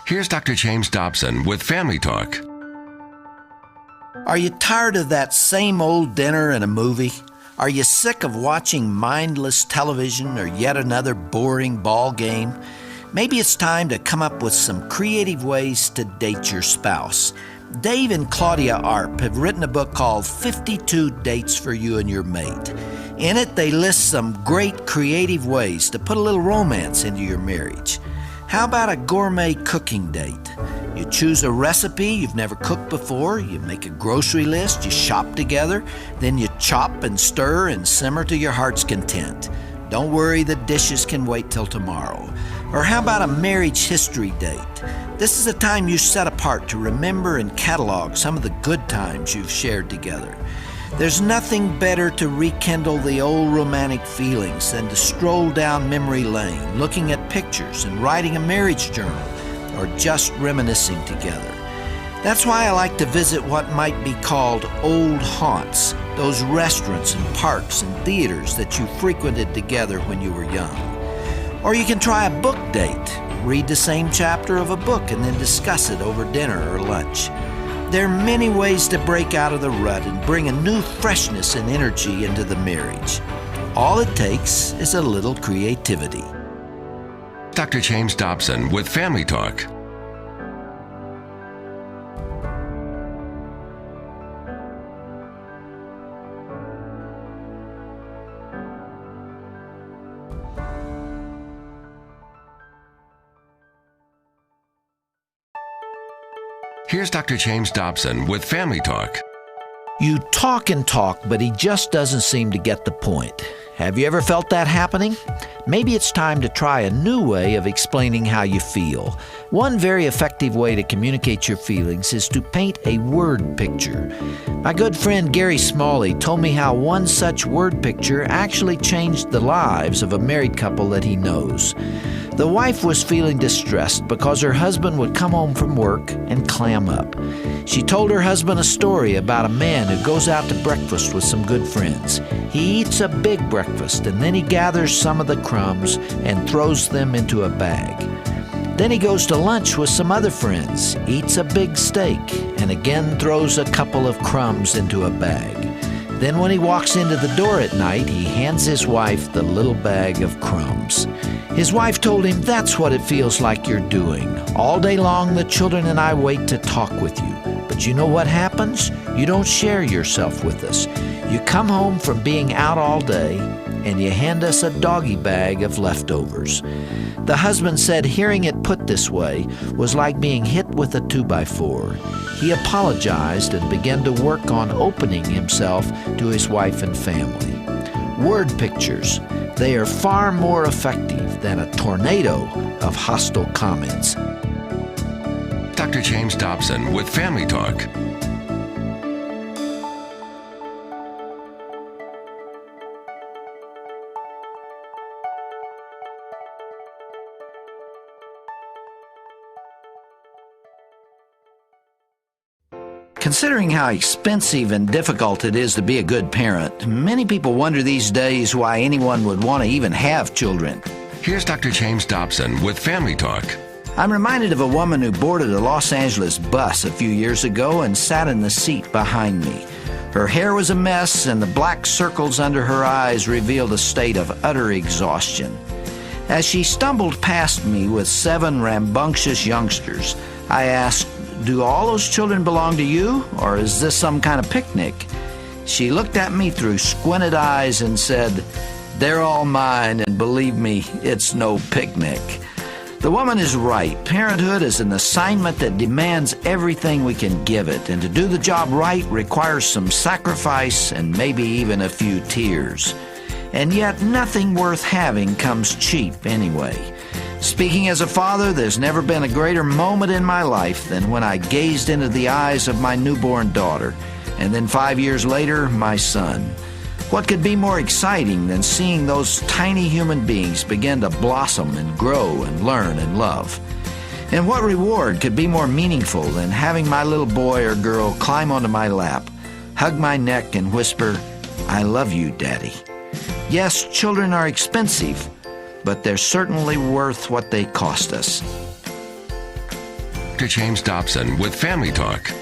Here's Dr. James Dobson with Family Talk. Are you tired of that same old dinner and a movie? Are you sick of watching mindless television or yet another boring ball game? Maybe it's time to come up with some creative ways to date your spouse. Dave and Claudia Arp have written a book called 52 Dates for You and Your Mate. In it, they list some great creative ways to put a little romance into your marriage. How about a gourmet cooking date? You choose a recipe you've never cooked before, you make a grocery list, you shop together, then you chop and stir and simmer to your heart's content. Don't worry, the dishes can wait till tomorrow. Or how about a marriage history date? This is a time you set apart to remember and catalog some of the good times you've shared together. There's nothing better to rekindle the old romantic feelings than to stroll down memory lane, looking at pictures and writing a marriage journal, or just reminiscing together. That's why I like to visit what might be called old haunts, those restaurants and parks and theaters that you frequented together when you were young. Or you can try a book date, read the same chapter of a book and then discuss it over dinner or lunch. There are many ways to break out of the rut and bring a new freshness and energy into the marriage. All it takes is a little creativity. Dr. James Dobson with Family Talk. Here's Dr. James Dobson with Family Talk. You talk and talk, but he just doesn't seem to get the point. Have you ever felt that happening? Maybe it's time to try a new way of explaining how you feel. One very effective way to communicate your feelings is to paint a word picture. My good friend Gary Smalley told me how one such word picture actually changed the lives of a married couple that he knows. The wife was feeling distressed because her husband would come home from work and clam up. She told her husband a story about a man who goes out to breakfast with some good friends. He eats a big breakfast and then he gathers some of the crumbs and throws them into a bag. Then he goes to lunch with some other friends, eats a big steak, and again throws a couple of crumbs into a bag. Then when he walks into the door at night, he hands his wife the little bag of crumbs. His wife told him, "That's what it feels like you're doing. All day long the children and I wait to talk with you. But you know what happens? You don't share yourself with us. You come home from being out all day and you hand us a doggy bag of leftovers." The husband said hearing it put this way was like being hit with a 2x4. He apologized and began to work on opening himself to his wife and family. Word pictures, they are far more effective than a tornado of hostile comments. Dr. James Dobson with Family Talk. Considering how expensive and difficult it is to be a good parent, many people wonder these days why anyone would want to even have children. Here's Dr. James Dobson with Family Talk. I'm reminded of a woman who boarded a Los Angeles bus a few years ago and sat in the seat behind me. Her hair was a mess and the black circles under her eyes revealed a state of utter exhaustion. As she stumbled past me with 7 rambunctious youngsters, I asked, "Do all those children belong to you, or is this some kind of picnic?" She looked at me through squinted eyes and said, "They're all mine, and believe me, it's no picnic." The woman is right. Parenthood is an assignment that demands everything we can give it, and to do the job right requires some sacrifice and maybe even a few tears. And yet nothing worth having comes cheap anyway. Speaking as a father, there's never been a greater moment in my life than when I gazed into the eyes of my newborn daughter, and then 5 years later, my son. What could be more exciting than seeing those tiny human beings begin to blossom and grow and learn and love? And what reward could be more meaningful than having my little boy or girl climb onto my lap, hug my neck and whisper, "I love you, Daddy." Yes, children are expensive, but they're certainly worth what they cost us. Dr. James Dobson with Family Talk.